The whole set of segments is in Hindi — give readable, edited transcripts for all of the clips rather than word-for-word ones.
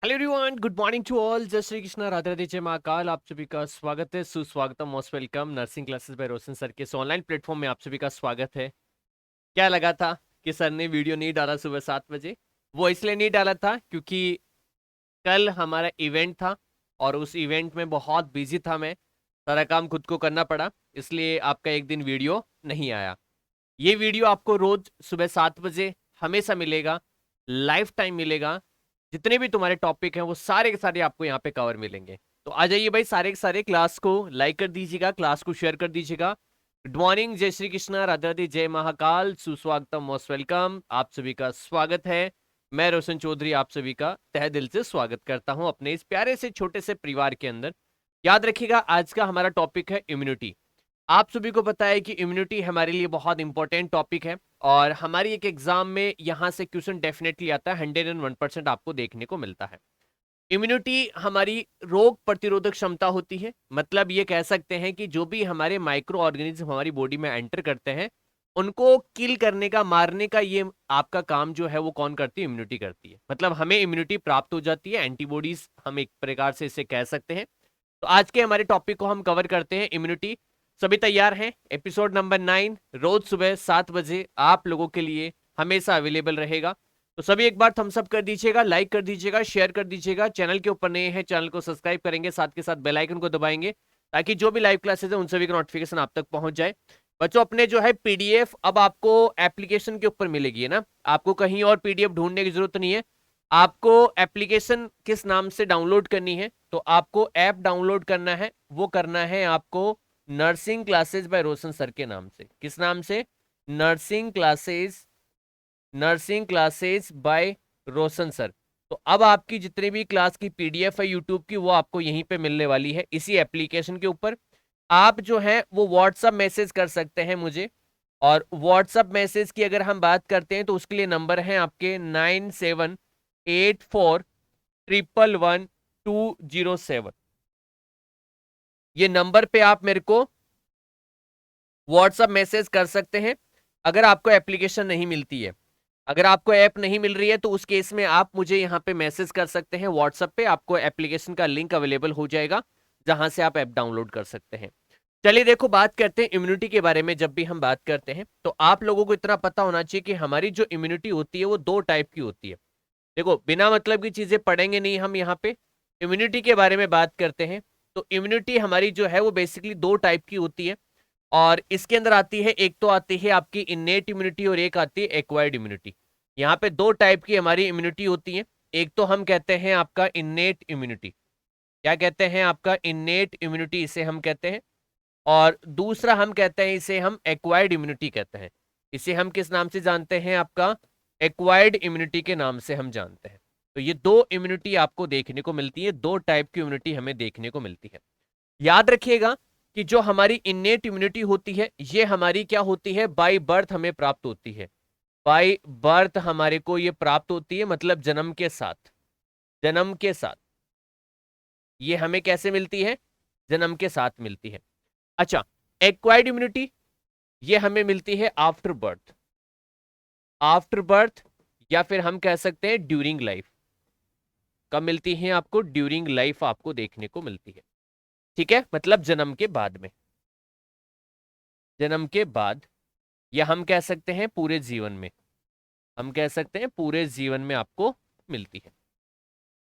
Hello everyone, good morning to all. जय श्री कृष्णा, राधे राधे, जय महाकाल। आप सभी का स्वागत है, सुस्वागतम, most welcome nursing classes by Roshan sir के इस ऑनलाइन प्लेटफॉर्म में आप सभी का स्वागत है। क्या लगा था कि सर ने वीडियो नहीं डाला सुबह 7 बजे? वो इसलिए नहीं डाला था क्योंकि कल हमारा इवेंट था और उस इवेंट में बहुत बिजी था मैं। सारा काम खुद को करना पड़ा, इसलिए आपका एक दिन वीडियो नहीं आया। ये वीडियो आपको रोज सुबह 7 बजे हमेशा मिलेगा, लाइफ टाइम मिलेगा। जितने भी तुम्हारे टॉपिक हैं वो सारे के सारे आपको यहाँ पे कवर मिलेंगे। तो आ जाइए भाई, सारे के सारे क्लास को लाइक कर दीजिएगा, क्लास को शेयर कर दीजिएगा। गुड मॉर्निंग, जय श्री कृष्णा, राधे राधे, जय महाकाल, सुस्वागतम, मोस्ट वेलकम। आप सभी का स्वागत है। मैं रोशन चौधरी आप सभी का तहे दिल से स्वागत करता हूं अपने इस प्यारे से छोटे से परिवार के अंदर। याद रखिएगा, आज का हमारा टॉपिक है इम्यूनिटी। आप सभी को पता है कि इम्यूनिटी हमारे लिए बहुत इंपॉर्टेंट टॉपिक है और हमारी एक एग्जाम में यहां से क्वेश्चन डेफिनेटली आता है, 101% आपको देखने को मिलता है। इम्यूनिटी हमारी रोग प्रतिरोधक क्षमता होती है। मतलब ये कह सकते हैं कि जो भी हमारे माइक्रो ऑर्गेनिज्म हमारी बॉडी में एंटर करते हैं, उनको किल करने का, मारने का, ये आपका काम जो है वो कौन करती है? इम्यूनिटी करती है। मतलब हमें इम्यूनिटी प्राप्त हो जाती है, एंटीबॉडीज हम एक प्रकार से इसे कह सकते हैं। तो आज के हमारे टॉपिक को हम कवर करते हैं, इम्यूनिटी। सभी तैयार हैं? एपिसोड नंबर 9 रोज सुबह 7 बजे आप लोगों के लिए हमेशा अवेलेबल रहेगा। तो सभी एक बार थम्स अप कर दीजिएगा, लाइक कर दीजिएगा, शेयर कर दीजिएगा। चैनल के ऊपर नए हैं, चैनल को सब्सक्राइब करेंगे, साथ के साथ बेल आइकन को दबाएंगे ताकि जो भी लाइव क्लासेस है उन सभी का नोटिफिकेशन आप तक पहुंच जाए। बच्चों, अपने जो है पीडीएफ अब आपको एप्लीकेशन के ऊपर मिलेगी, है ना। आपको कहीं और पीडीएफ ढूंढने की जरूरत नहीं है। आपको एप्लीकेशन किस नाम से डाउनलोड करनी है? तो आपको ऐप डाउनलोड करना है, वो करना है आपको nursing classes by Roshan sir के नाम से। किस नाम से? Nursing classes, nursing classes by Roshan sir. तो अब आपकी जितनी भी क्लास की पीडीएफ है यूट्यूब की, वो आपको यहीं पे मिलने वाली है, इसी एप्लीकेशन के ऊपर। आप जो है वो व्हाट्सअप मैसेज कर सकते हैं मुझे। और व्हाट्सअप मैसेज की अगर हम बात करते हैं तो उसके लिए नंबर है आपके 9784111207। ये नंबर पे आप मेरे को व्हाट्सअप मैसेज कर सकते हैं अगर आपको एप्लीकेशन नहीं मिलती है। अगर आपको ऐप नहीं मिल रही है तो उस केस में आप मुझे यहाँ पे मैसेज कर सकते हैं व्हाट्सएप पे। आपको एप्लीकेशन का लिंक अवेलेबल हो जाएगा जहां से आप ऐप डाउनलोड कर सकते हैं। चलिए देखो, बात करते हैं इम्यूनिटी के बारे में। जब भी हम बात करते हैं तो आप लोगों को इतना पता होना चाहिए कि हमारी जो इम्यूनिटी होती है वो दो टाइप की होती है। देखो, बिना मतलब की चीजें पढ़ेंगे नहीं हम यहाँ पे। इम्यूनिटी के बारे में बात करते हैं तो इम्यूनिटी हमारी जो है वो बेसिकली दो टाइप की होती है। और इसके अंदर आती है, एक तो आती है आपकी इन्नेट इम्यूनिटी और एक आती है एक्वायर्ड इम्यूनिटी। यहाँ पे दो टाइप की हमारी इम्यूनिटी होती है। एक तो हम कहते हैं आपका इन्नेट इम्यूनिटी। क्या कहते हैं? आपका इन्नेट इम्यूनिटी, इसे हम कहते हैं। और दूसरा हम कहते हैं, इसे हम एक्वायर्ड इम्यूनिटी कहते हैं। इसे हम किस नाम से जानते हैं? आपका एक्वायर्ड इम्यूनिटी के नाम से हम जानते हैं। तो ये दो इम्यूनिटी आपको देखने को मिलती है, दो टाइप की इम्यूनिटी हमें देखने को मिलती है। याद रखिएगा कि जो हमारी इन्नेट इम्यूनिटी होती है, ये हमारी क्या होती है? बाय बर्थ हमें प्राप्त होती है। बाय बर्थ हमारे को ये प्राप्त होती है, मतलब जन्म के साथ। जन्म के साथ ये हमें कैसे मिलती है? जन्म के साथ मिलती है। अच्छा, एक्वायर्ड इम्यूनिटी ये हमें मिलती है आफ्टर बर्थ। आफ्टर बर्थ, या फिर हम कह सकते हैं ड्यूरिंग लाइफ। कब मिलती है आपको? ड्यूरिंग लाइफ आपको देखने को मिलती है। ठीक है, मतलब जन्म के बाद में। जन्म के बाद, या हम कह सकते हैं पूरे जीवन में। हम कह सकते हैं पूरे जीवन में आपको मिलती है।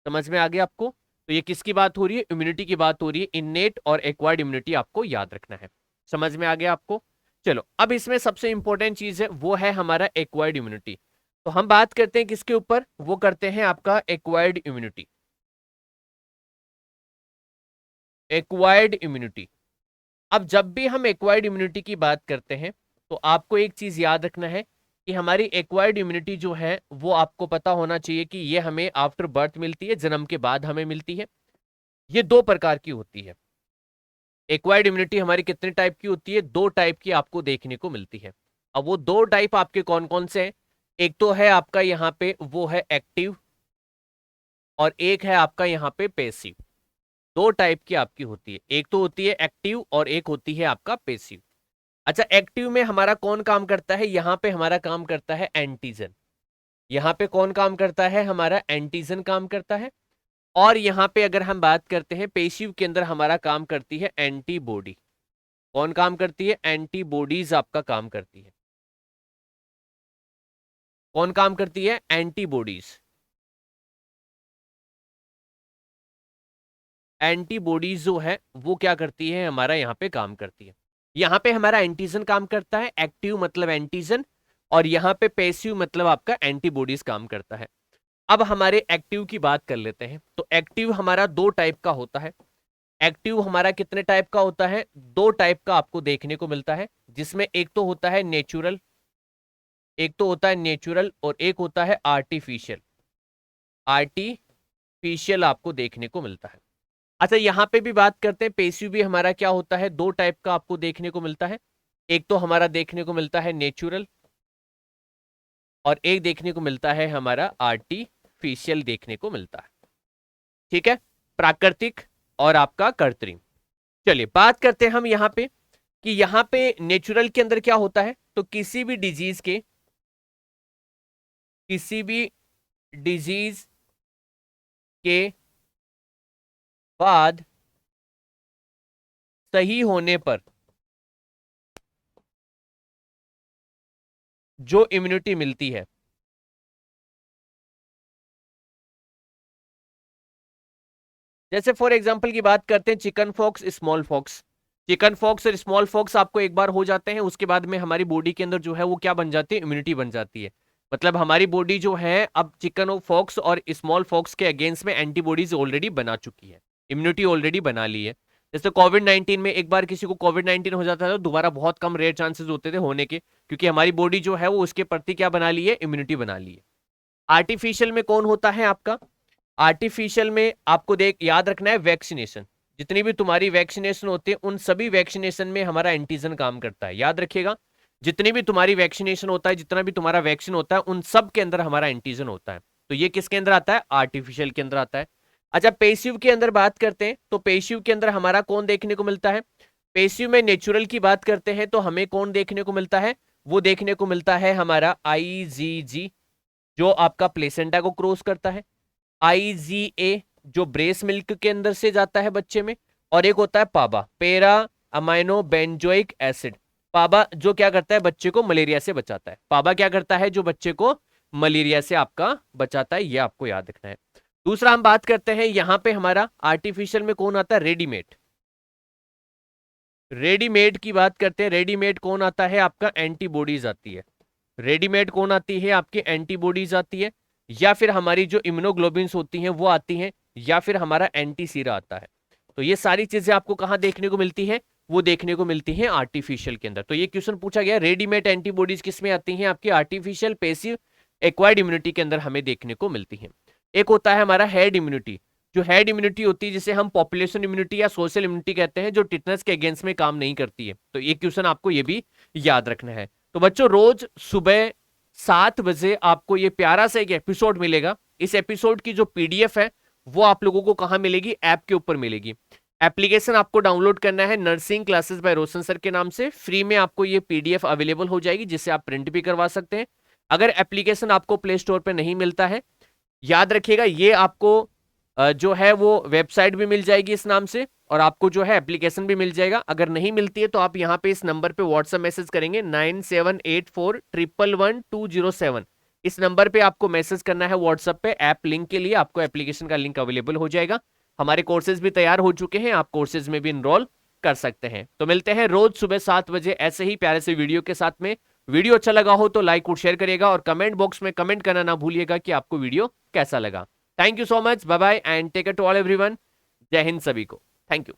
समझ में आ गया आपको? तो ये किसकी बात हो रही है? इम्यूनिटी की बात हो रही है। इन्नेट और एक्वायर्ड इम्यूनिटी आपको याद रखना है। समझ में आ गया आपको? चलो, अब इसमें सबसे इंपॉर्टेंट चीज है, वो है हमारा एक्वायर्ड इम्यूनिटी। तो हम बात करते हैं किसके ऊपर? वो करते हैं आपका एक्वायर्ड इम्यूनिटी। Acquired immunity. अब जब भी हम एक्वायर्ड इम्यूनिटी की बात करते हैं तो आपको एक चीज याद रखना है कि हमारी एक्वायर्ड इम्यूनिटी जो है वो आपको पता होना चाहिए कि ये हमें आफ्टर बर्थ मिलती है, जन्म के बाद हमें मिलती है। ये दो प्रकार की होती है। एक्वायर्ड इम्यूनिटी हमारी कितने टाइप की होती है? दो टाइप की आपको देखने को मिलती है। अब वो दो टाइप आपके कौन कौन से हैं? एक तो है आपका यहाँ पे वो है एक्टिव, और एक है आपका यहाँ पे पेसिव। दो टाइप की आपकी होती है, एक तो होती है एक्टिव और एक होती है आपका पेसिव। अच्छा, एक्टिव में हमारा कौन काम करता है? यहाँ पे हमारा काम करता है एंटीजन। यहाँ पे कौन काम करता है? हमारा एंटीजन काम करता है। और यहां पे अगर हम बात करते हैं पेशिव के अंदर हमारा काम करती है एंटीबॉडी। कौन काम करती है? एंटीबॉडीज आपका काम करती है। कौन काम करती है? एंटीबॉडीज। एंटीबॉडीज जो है वो क्या करती है? हमारा यहाँ पे काम करती है। यहाँ पे हमारा एंटीजन काम करता है, एक्टिव मतलब एंटीजन, और यहाँ पे पैसिव मतलब आपका एंटीबॉडीज काम करता है। अब हमारे एक्टिव की बात कर लेते हैं। तो एक्टिव हमारा दो टाइप का होता है। एक्टिव हमारा कितने टाइप का होता है? दो टाइप का आपको देखने को मिलता है, जिसमें एक तो होता है नेचुरल, एक तो होता है नेचुरल और एक होता है आर्टिफिशियल। आर्टिफिशियल आपको देखने को मिलता है। अच्छा, यहां पे भी बात करते हैं, पेसिव भी हमारा क्या होता है? दो टाइप का आपको देखने को मिलता है। एक तो हमारा देखने को मिलता है नेचुरल और एक देखने को मिलता है हमारा आर्टिफिशियल देखने को मिलता है। ठीक है, प्राकृतिक और आपका कृत्रिम। चलिए बात करते हैं हम यहाँ पे कि यहाँ पे नेचुरल के अंदर क्या होता है। तो किसी भी डिजीज के बाद सही होने पर जो इम्यूनिटी मिलती है, जैसे फॉर एग्जांपल की बात करते हैं chicken fox, small fox. Chicken fox और स्मॉल फॉक्स आपको एक बार हो जाते हैं, उसके बाद में हमारी बॉडी के अंदर जो है वो क्या बन जाती है? इम्यूनिटी बन जाती है। मतलब हमारी बॉडी जो है अब चिकन फॉक्स और स्मॉल फॉक्स के अगेंस्ट में एंटीबॉडीज ऑलरेडी बना चुकी है, इम्यूनिटी ऑलरेडी बना ली है। जैसे कोविड-19 में एक बार किसी को कोविड-19 हो जाता था तो दोबारा बहुत कम रेयर चांसेस होते थे होने के, क्योंकि हमारी बॉडी जो है वो उसके प्रति क्या बना ली है? इम्यूनिटी बना ली है। आर्टिफिशियल में कौन होता है आपका? आर्टिफिशियल में आपको देख याद रखना है, वैक्सीनेशन। जितनी भी तुम्हारी वैक्सीनेशन होती है उन सभी वैक्सीनेशन में हमारा एंटीजन काम करता है, याद रखिएगा। जितनी भी तुम्हारी वैक्सीनेशन होता है, जितना भी तुम्हारा वैक्सीन होता है, उन सब के अंदर हमारा एंटीजन होता है। तो ये किसके अंदर आता है? आर्टिफिशियल के अंदर आता है। अच्छा, पेसिव के अंदर बात करते हैं तो पेसिव के अंदर हमारा कौन देखने को मिलता है? पेसिव में नेचुरल की बात करते हैं तो हमें कौन देखने को मिलता है? वो देखने को मिलता है हमारा आईजीजी, जो आपका प्लेसेंटा को क्रॉस करता है। आईजीए जो ब्रेस मिल्क के अंदर से जाता है बच्चे में। और एक होता है पाबा, पैरा अमाइनो बेंजोइक एसिड। पाबा जो क्या करता है? बच्चे को मलेरिया से बचाता है। पाबा क्या करता है? जो बच्चे को मलेरिया से आपका बचाता है। ये आपको याद रखना है। दूसरा हम बात करते हैं यहां पे हमारा आर्टिफिशियल में कौन आता है? रेडीमेड। रेडीमेड की बात करते हैं। रेडीमेड कौन आता है? आपका एंटीबॉडीज आती है। रेडीमेड कौन आती है? आपकी एंटीबॉडीज आती है, या फिर हमारी जो इम्यूनोग्लोबिन्स होती हैं वो आती हैं, या फिर हमारा एंटीसीरा आता है। तो ये सारी चीजें आपको कहां देखने को मिलती है? वो देखने को मिलती है आर्टिफिशियल के अंदर। तो ये क्वेश्चन पूछा गया, रेडीमेड एंटीबॉडीज किसमें आती हैं? आपकी आर्टिफिशियल, पेसिव, एक्वायर्ड इम्यूनिटी के अंदर हमें देखने को मिलती है। एक होता है हमारा हेड इम्यूनिटी। जो हेड इम्यूनिटी होती है जिसे हम पॉपुलेशन इम्यूनिटी या सोशल इम्यूनिटी कहते हैं, जो टिटनेस के अगेंस्ट में काम नहीं करती है। तो ये क्वेश्चन आपको ये भी याद रखना है। तो बच्चों रोज सुबह 7 बजे आपको ये प्यारा सा एक एपिसोड मिलेगा। इस एपिसोड की जो पीडीएफ है वो आप लोगों को कहां मिलेगी? ऐप के ऊपर मिलेगी। एप्लीकेशन आपको डाउनलोड करना है nursing classes by Roshan sir के नाम से। फ्री में आपको ये पीडीएफ अवेलेबल हो जाएगी, जिससे आप प्रिंट भी करवा सकते हैं। अगर एप्लीकेशन आपको प्ले स्टोर पर नहीं मिलता है, याद रखिएगा ये आपको जो है वो वेबसाइट भी मिल जाएगी इस नाम से, और आपको जो है एप्लीकेशन भी मिल जाएगा। अगर नहीं मिलती है तो आप यहाँ पे इस नंबर पे व्हाट्सएप मैसेज करेंगे 9784111207। इस नंबर पे आपको मैसेज करना है व्हाट्सएप पे ऐप लिंक के लिए। आपको एप्लीकेशन का लिंक अवेलेबल हो जाएगा। हमारे कोर्सेज भी तैयार हो चुके हैं, आप कोर्सेज में भी इनरोल कर सकते हैं। तो मिलते हैं रोज सुबह 7 बजे ऐसे ही प्यारे से वीडियो के साथ में। वीडियो अच्छा लगा हो तो लाइक और शेयर करिएगा, और कमेंट बॉक्स में कमेंट करना ना भूलिएगा कि आपको वीडियो कैसा लगा। Thank you so much, bye bye and take care to all everyone. जय हिंद सभी को, थैंक यू।